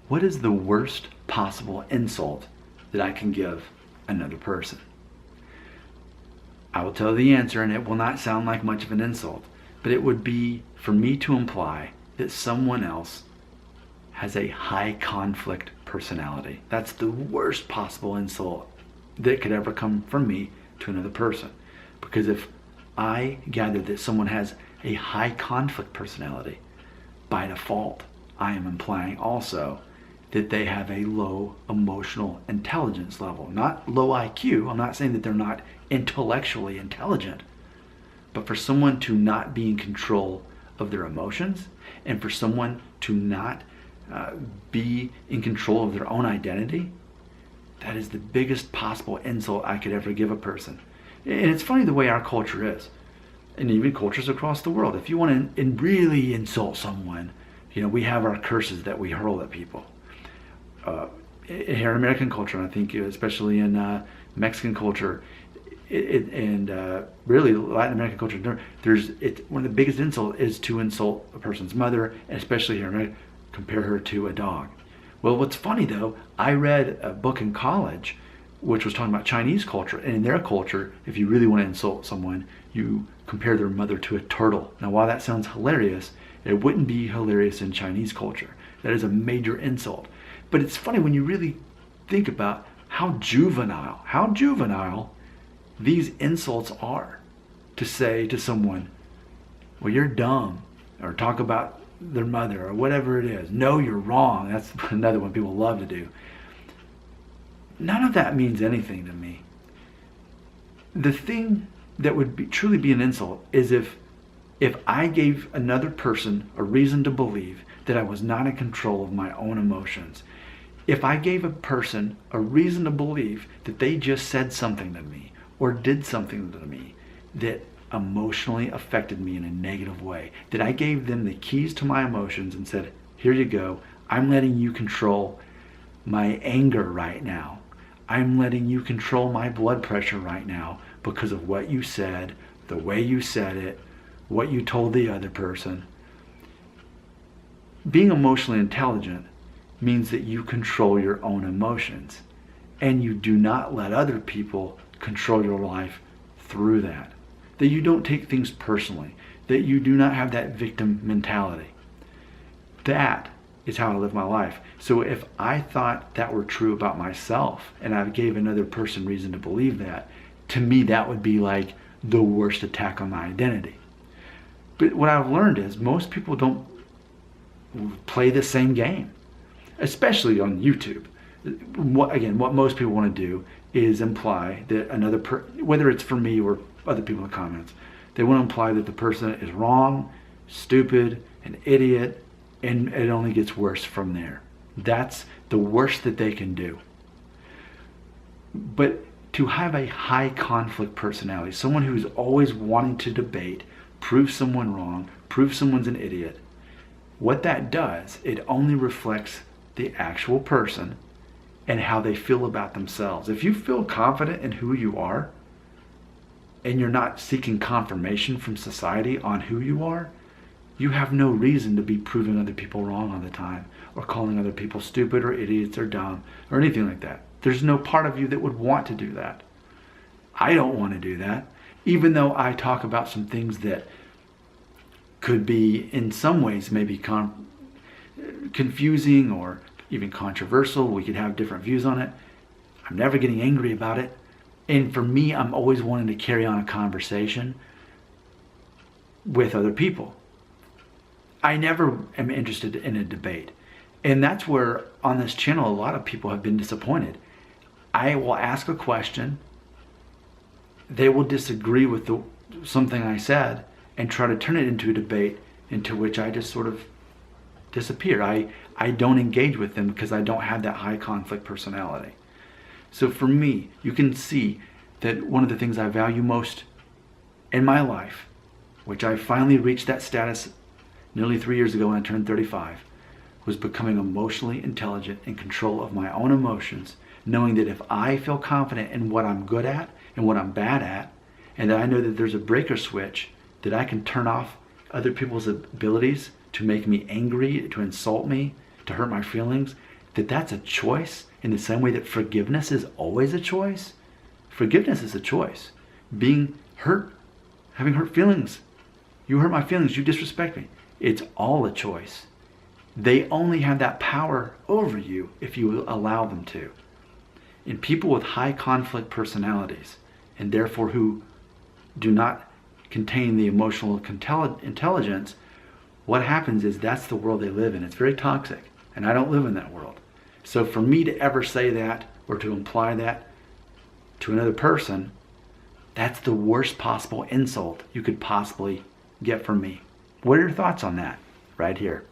what is the worst possible insult that I can give another person? I will tell the answer, and it will not sound like much of an insult, but it would be for me to imply that someone else has a high conflict personality. That's the worst possible insult that could ever come from me to another person. Because if I gather that someone has a high conflict personality, by default, I am implying also that they have a low emotional intelligence level. Not low IQ. I'm not saying that they're not intellectually intelligent. But for someone to not be in control of their emotions, and for someone to not be in control of their own identity, that is the biggest possible insult I could ever give a person. And it's funny the way our culture is, and even cultures across the world. If you want to really insult someone, we have our curses that we hurl at people. Here in American culture, and I think especially in Mexican culture, and really Latin American culture, one of the biggest insults is to insult a person's mother, and especially here in America, compare her to a dog. Well, what's funny though, I read a book in college which was talking about Chinese culture, and in their culture, if you really want to insult someone, you compare their mother to a turtle. Now, while that sounds hilarious, it wouldn't be hilarious in Chinese culture. That is a major insult. But it's funny when you really think about how juvenile these insults are. To say to someone, well, you're dumb, or talk about their mother, or whatever it is. No, you're wrong. That's another one people love to do. None of that means anything to me. The thing that would truly be an insult is if I gave another person a reason to believe that I was not in control of my own emotions. If I gave a person a reason to believe that they just said something to me or did something to me that emotionally affected me in a negative way, that I gave them the keys to my emotions and said, here you go, I'm letting you control my anger right now. I'm letting you control my blood pressure right now because of what you said, the way you said it, what you told the other person. Being emotionally intelligent means that you control your own emotions, and you do not let other people control your life through that. That you don't take things personally, that you do not have that victim mentality. That is how I live my life. So if I thought that were true about myself, and I gave another person reason to believe that, to me that would be like the worst attack on my identity. But what I've learned is most people don't play the same game, especially on YouTube. What most people want to do is imply that whether it's for me or other people in the comments, they want to imply that the person is wrong, stupid, an idiot, and it only gets worse from there. That's the worst that they can do. But to have a high conflict personality, someone who's always wanting to debate, prove someone wrong, prove someone's an idiot, what that does, it only reflects the actual person and how they feel about themselves. If you feel confident in who you are, and you're not seeking confirmation from society on who you are, you have no reason to be proving other people wrong all the time, or calling other people stupid or idiots or dumb or anything like that. There's no part of you that would want to do that. I don't want to do that, even though I talk about some things that could be in some ways maybe confusing or even controversial. We could have different views on it. I'm never getting angry about it. And for me, I'm always wanting to carry on a conversation with other people. I never am interested in a debate. And that's where on this channel, a lot of people have been disappointed. I will ask a question. They will disagree with something I said and try to turn it into a debate, into which I just sort of disappear. I don't engage with them because I don't have that high conflict personality. So for me, you can see that one of the things I value most in my life, which I finally reached that status nearly 3 years ago when I turned 35, was becoming emotionally intelligent, in control of my own emotions, knowing that if I feel confident in what I'm good at and what I'm bad at, and that I know that there's a breaker switch that I can turn off other people's abilities to make me angry, to insult me, to hurt my feelings, that that's a choice in the same way that forgiveness is always a choice. Forgiveness is a choice. Being hurt, having hurt feelings. You hurt my feelings, you disrespect me. It's all a choice. They only have that power over you if you allow them to. And people with high conflict personalities, and therefore who do not contain the emotional intelligence, what happens is that's the world they live in. It's very toxic, and I don't live in that world. So for me to ever say that or to imply that to another person, that's the worst possible insult you could possibly get from me. What are your thoughts on that? Right here.